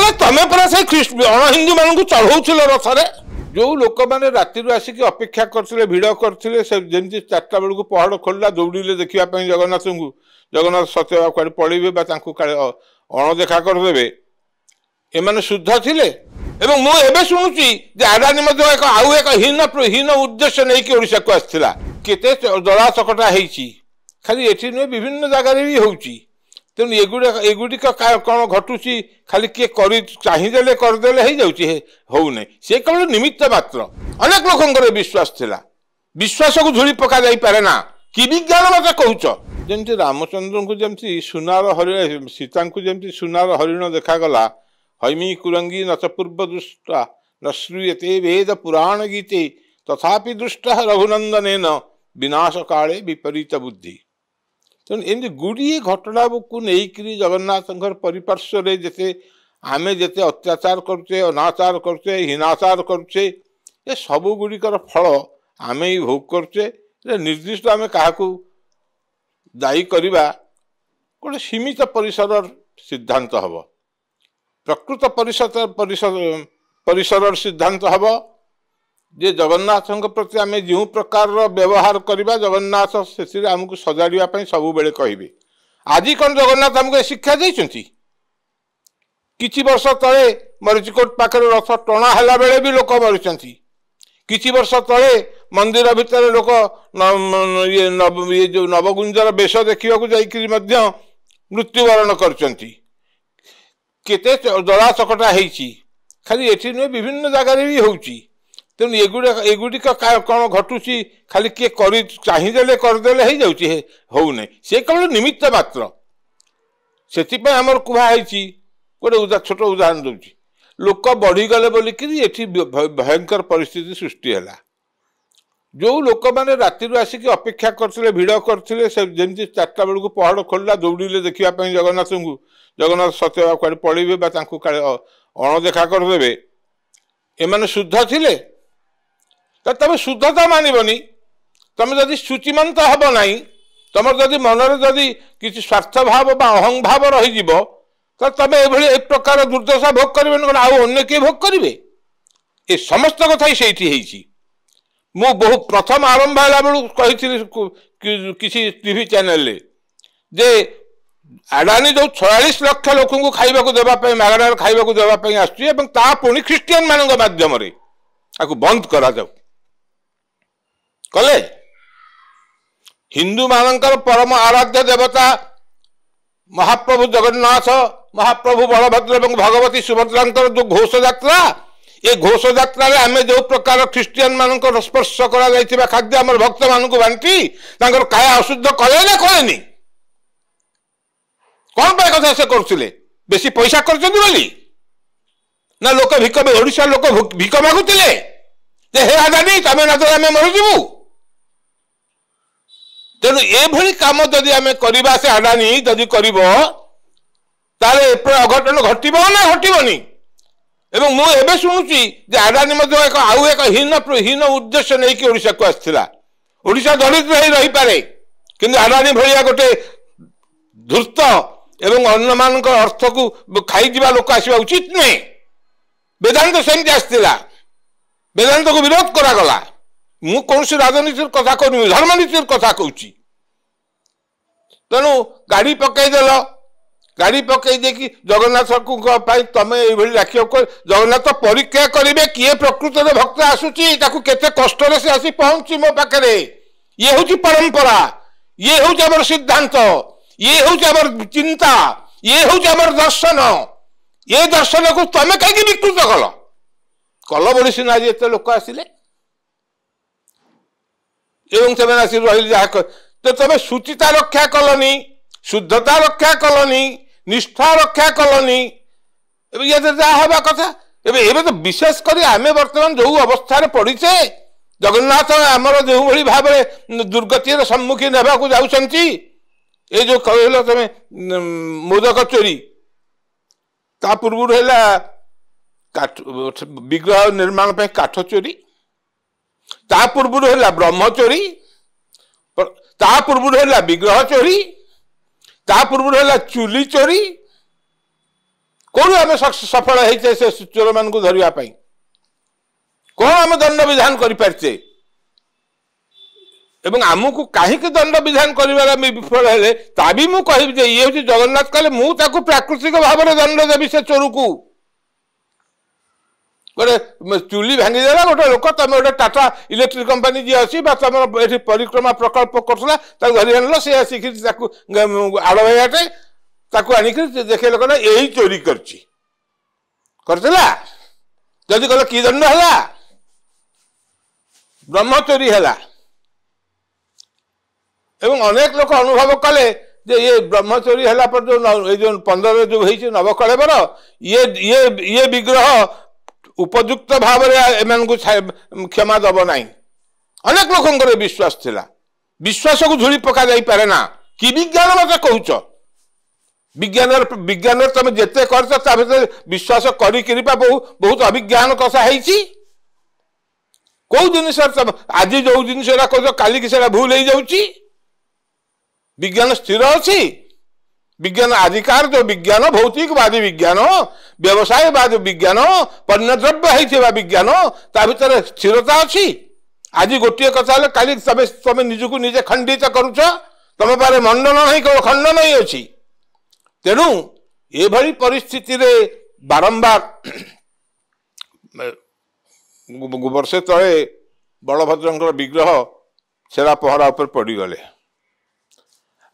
अरे तमें परा से अण हिंदू मान चढ़ाऊ रथरे जो लोक मैंने राति आसिक अपेक्षा करते भिड़ करते जमी 4टा बेलू पहाड़ खोलला दौड़े देखापी जगन्नाथ को जगन्नाथ सत्य कड़े पड़े अणदेखा करदे एमाने शुद्ध थिले एवं मु एबे सुनुची जे अडानी मध्ये एक आउ एक हीन उद्देश्य नहीं कि ओडिशा को आस्थिला केते दला चकटा हेची खाली एठी न विभिन्न जगह रे भी होउची तेन एगुडी कौन घटुची खाली किए करी चाहिदेले करदेले हो जाउची हो नहीं से केवल निमित्त मात्र अनेक लोकंकर विश्वास थिला विश्वास को धूली पका जाई पारे ना कि विज्ञान मत कहूच जमती रामचंद्र को जमती सुनार हरिण सीता को जमती सुनार हरिण देखागला हैमी कुरंगी न च पूर्व दृष्टा न श्रूयते वेद पुराण गीते तथापि दृष्ट रघुनंदन विनाश काले विपरीत बुद्धि तेणु एमती गुड़िए घटना को लेकिन जगन्नाथ परिपार्श्व जिते आमे जिते अत्याचार करुचे अनाचार करुचे हीनाचार करुचे ये सबु गुड़िकर फल आमे ही भोग करुचे निर्दिष्ट आमे क्या दायी करवा गोटे सीमित परिसर सिद्धांत हम प्रकृत परिसर सिद्धांत हम जे जगन्नाथ प्रति आम जो प्रकार व्यवहार करवा जगन्नाथ से आमको सजाड़ा सब बेले कहे आज कौन जगन्नाथ आमको शिक्षा देती किछि वर्ष तले मरीचिकोट पाखे रथ टणा है बेले भी लोक मरीचंती किछि वर्ष तले मंदिर भितर लोक ये जो नवगुंजर बेश देखा जा मृत्युवरण करचंती केते दला चकटा हेची खाली एठी न विभिन्न जगह रे भी होउची तेन एगुडी कौन घटुची खाली किए करी चाहिदेले करदेले हो जाउची हो नहीं से केवल निमित्त मात्र से आमर कुहाई गोटे छोट उदाहरण दूची लोक बढ़ीगले बोलिकी एठी भयंकर परिस्थिति सृष्टि है जो लोक मैंने राति आसिक अपेक्षा करते भिड़ करते जमी 4टा बेलू पहाड़ खोलला दौड़े देखापी जगन्नाथ को जगन्नाथ सत्य कड़े पड़े अणदेखा करदे एमाने शुद्ध थिले तो तुम शुद्धता मानबनी तुम जदि शुचिमंत हब ना तुम जदि मनरे जदि किसी स्वार्थ भाव बा अहं भाव रही तो तुम ये प्रकार दुर्दशा भोग कर आउ अन्य किए भोग करेंगे ये समस्त कथा ही से मु बहु प्रथम आरंभ है बेलू कही किसी टीवी चैनल जे अडानी जो 46 लाख लोक को खाइबा देवाई मागणार खाइबा देवाई आसुनी ख्रीस्टियन मान मध्यम बंद करा जाऊ कले हिंदू मानकर परम आराध्य देवता महाप्रभु जगन्नाथ महाप्रभु बलभद्र और भगवती सुभद्रा जो घोष यात्रा ये घोष यात्रा आम जो प्रकार ख्रीस्टियन मान स्पर्श कर खाद्य आम भक्त मान बांटी काय अशुद्ध कले ना कले कौन पाए कथा से करते बेसी पैसा कर ना लोक भिक ओडिशा लोक भिक मागुले हे आदानी तमें ना आम मरीजु तेणु ये कम जदि आम करवा से अडानी जदि कर अघटन घटब ना घटबनी एवं मु एबे सुनुची जे अडानी एक आउ एक हीन उद्देश्य नहीं कि ओडिशा को आस्थिला ओडिशा दरिद्र ही रही पारे किंतु अडानी भलिया गोटे धूर्त एवं अन्य मान अर्थ को खाई लोक आसवा उचित नुहे वेदांत सेमती आसला वेदांत को विरोध करागला मु कौन राजनीति कथा कहूँ धर्मनीति कथा कहूँ तेणु गाड़ी पकईदेल गाड़ी पकई देखी जगन्नाथ को तमें ये राखी जगन्नाथ परीक्षा करेंगे किए प्रकृत भक्त आसूची केते कष्ट से आसी पहुंची मो पाखे ये हूँ परंपरा ये हूँ आम सिद्धांत ये हूँ आम चिंता ये हूँ आम दर्शन ये दर्शन को तमें कहीं विकृत कल बोली सीना आज एत लोक आसिले एवं से आसी रही तो तमें शुचिता रक्षा कलनी शुद्धता रक्षा कलनी निष्ठा रक्षा कलनी ये हवा कथा एवं तो विशेषकर आम बर्तमान जो अवस्था पड़ीचे जगन्नाथ आमर जो भाई भाव दुर्गतिर सम्मुखीन होगा जाऊँगी ये जो कहल तुम मोदक चोरी ता पूर्व विग्रह निर्माण पे काठ चोरी ता पूर्व है ब्रह्म चोरी ता पूर्व है विग्रह चोरी ता पूर्व है चूली चोरी कौन आम सफल होते से चोर मान धरवाई कौन आम दंड विधान करें आमको कहीं दंड विधान कर विफल है ता भी मुझे कह ये हूँ जगन्नाथ कहले मुझे प्राकृतिक भाव में दंड देवी से चोर को गोटे चूली भांगीदेला गोटे लोक तुम गोटे टाटा इलेक्ट्रिक कंपनी जी अच्छी तुम ये परिक्रमा प्रकल्प करा धरी आनल सी आसिक आड़ भाइटे आणिक देखे लोक यही चोरी करला जदि कह कि दंड है ब्रह्म चोरी है एवं अनेक लोक अनुभव कले जे ये ब्रह्मचोरी है पर जो 15 जो होती नवकलेवर ये विग्रह उपयुक्त भाव में क्षमा दब ना अनेक लोक विश्वास थिला विश्वास को धूली पका जाई पारे ना कि विज्ञान मत कहूच विज्ञान तुम जिते कर विश्वास कर बहुत अभिज्ञान कषा है कौ जिन आज जो जिन कह काली की भूल हो जाऊँगी विज्ञान स्थिर अच्छी विज्ञान आदिकार जो विज्ञान भौतिकवादी विज्ञान व्यवसायवादी विज्ञान पण्यद्रव्य होता विज्ञान ता भर स्थिरता अच्छी आज गोटे कथा काली तुम निजक निजे खंडित करुच तुम पारे मंडन नहीं केवल खंडन ही अच्छी तेणु ये परिस्थिति रे बारंबार वर्षे तले बलभद्र विग्रह छेरा पहरा उपर पड़गले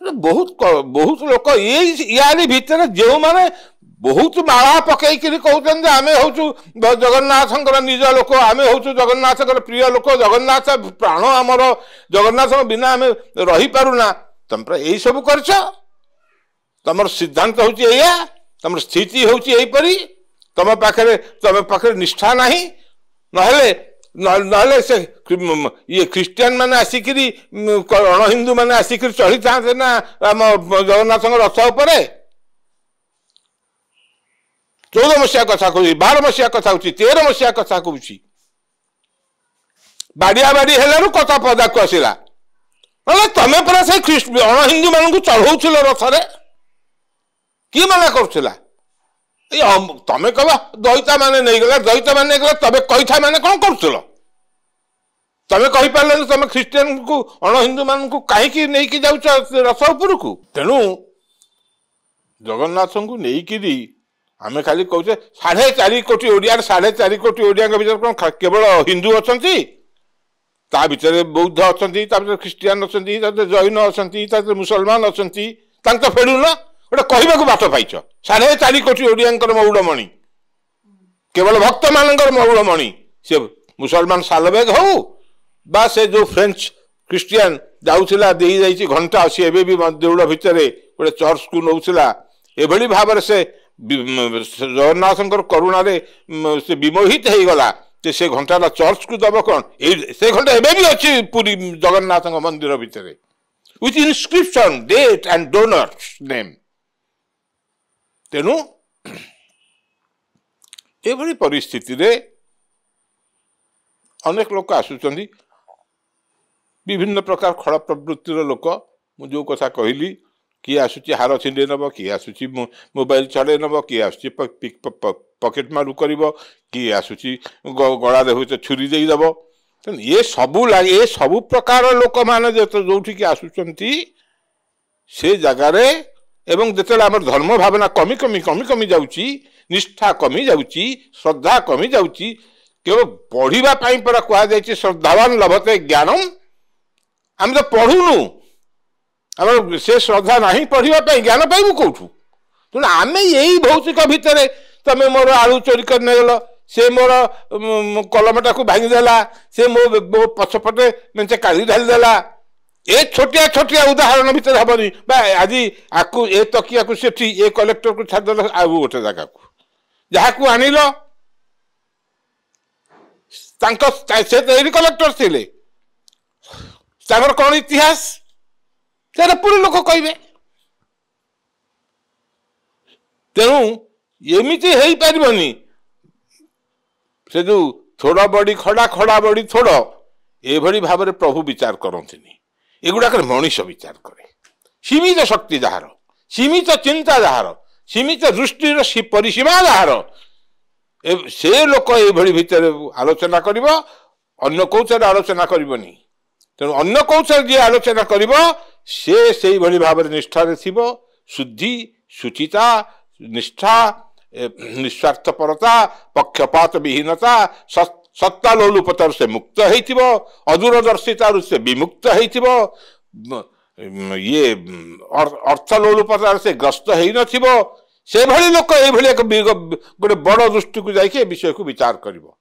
बहुत बहुत लोक यारी भितर जो माने बहुत माला पकई कहते आमे हूँ जगन्नाथ निज लोक आमे हूँ जगन्नाथ प्रिय लोक जगन्नाथ प्राण आमर जगन्नाथ बिना आम रही पारुना तुम यही सब कर तुम सिद्धांत हूँ या तुम स्थिति हूँ यहीपरी तुम पाखे निष्ठा नहीं ना से ये ख्रीस्टियान मैंने आसिक अण हिंदू मैंने आसिक चढ़ी था ना आम जगन्नाथ रथ उपर 14 मसीहा कथा कहूँ 12 मसीहा कथा कहूँ 13 मसीहा कथा कहूँ बाड़िया बाड़ी है कथा पदा को आसला तमें परा से अण हिंदू मान चढ़ाऊल रथरे किए मना करुला तमें कह दईता मैंने नहीं गला दईता मैंने नहीं गला तबे कही मैंने कौन कर तमें कही पारे तुम ख्रीस्टियान को अण हिंदू मान को कहीं नहीं जाऊच रथ उपर को तेणु जगन्नाथ को लेकिन आम खाली कहे 4.5 कोटी ओडिया 4.5 कोटी ओडिया भर कौन केवल हिंदू अच्छा ता भर बौद्ध अच्छा ख्रीस्टियान अच्छा जैन अच्छा मुसलमान अच्छा तो फेड़ू ना गोटे कहवाक बाट पाइच 4.5 कोटी ओडिया मौड़मणि केवल भक्त मान मौड़मणि से मुसलमान सालबेग हो बा से जो फ्रेंच ख्रीस्टियान जाऊला दे घंटा अच्छी एवं भी देउड़ भितर गोटे चर्च को नौला एभली भाव से जगन्नाथ करुणा से विमोहित हो गला से घंटा चर्च को दब कौन से घंटा एवं भी अच्छी पूरी जगन्नाथ मंदिर भितर with inscription date and donors name तेणु ये परिस्थिति रे अनेक लोक आसुचंदी विभिन्न प्रकार खड़ प्रवृत्तिर लोक मुझे जो कथा कहली किए आसुची हार छिंडे नब किए आसुची मोबाइल छड़े नब किए आसुची पकेट मारू कर किए आसुची गला हुए छुरी देदेव ये सबू प्रकार लोक मैंने जो आसुचंती से जगार एवं जिते आम धर्म भावना कमी कमी कमी कमी जाऊँगी निष्ठा कमी जाऊँगी श्रद्धा कमी जाऊँगी केवल पढ़ाई पर कहुई श्रद्धावान लभते ज्ञानम आम तो पढ़ुनु आम से श्रद्धा नहीं पढ़ाई ज्ञान पाइबू कौटू तेणु आम यही भौतिक भितर तुम मोर आलू चोरी कर नेगल से मोर कलमटा को भांगीदेला से मो पछपटे मेचे काली ढालीदेला ए छोटिया छोटिया उदाहरण भीतर हेनी आज आपको ए तकिया को से ए कलेक्टर को छाड़देल आउ गोटे जगह को जहाँ को आनिल से कलेक्टर थे कौन इतिहास से पूरी लोक कहे तेणु एमती हो पारनी से जो थोड़ा बड़ी खड़ा खड़ा बड़ी थोड़ ये भाव में प्रभु विचार करते एगुड़ाक मनीष विचार करे सीमित शक्ति जार सीमित चिंता जार सीमित दृष्टिर परिसीमा जार से लोक ये भितर आलोचना कर अन्न कौशल आलोचना करनी तेणु अन्न कौशल जी आलोचना कर से भाव निष्ठार शुद्धि शुचिता निष्ठा निस्वार्थपरता पक्षपात विहीनता सत्ता लोलुपतार से मुक्त हो अदूरदर्शितार से विमुक्त हो ये अर्थ लोलुपतार से ग्रस्त हो से भली लोक ये गोटे बड़ दृष्टि को जाके विषय को विचार करिवो।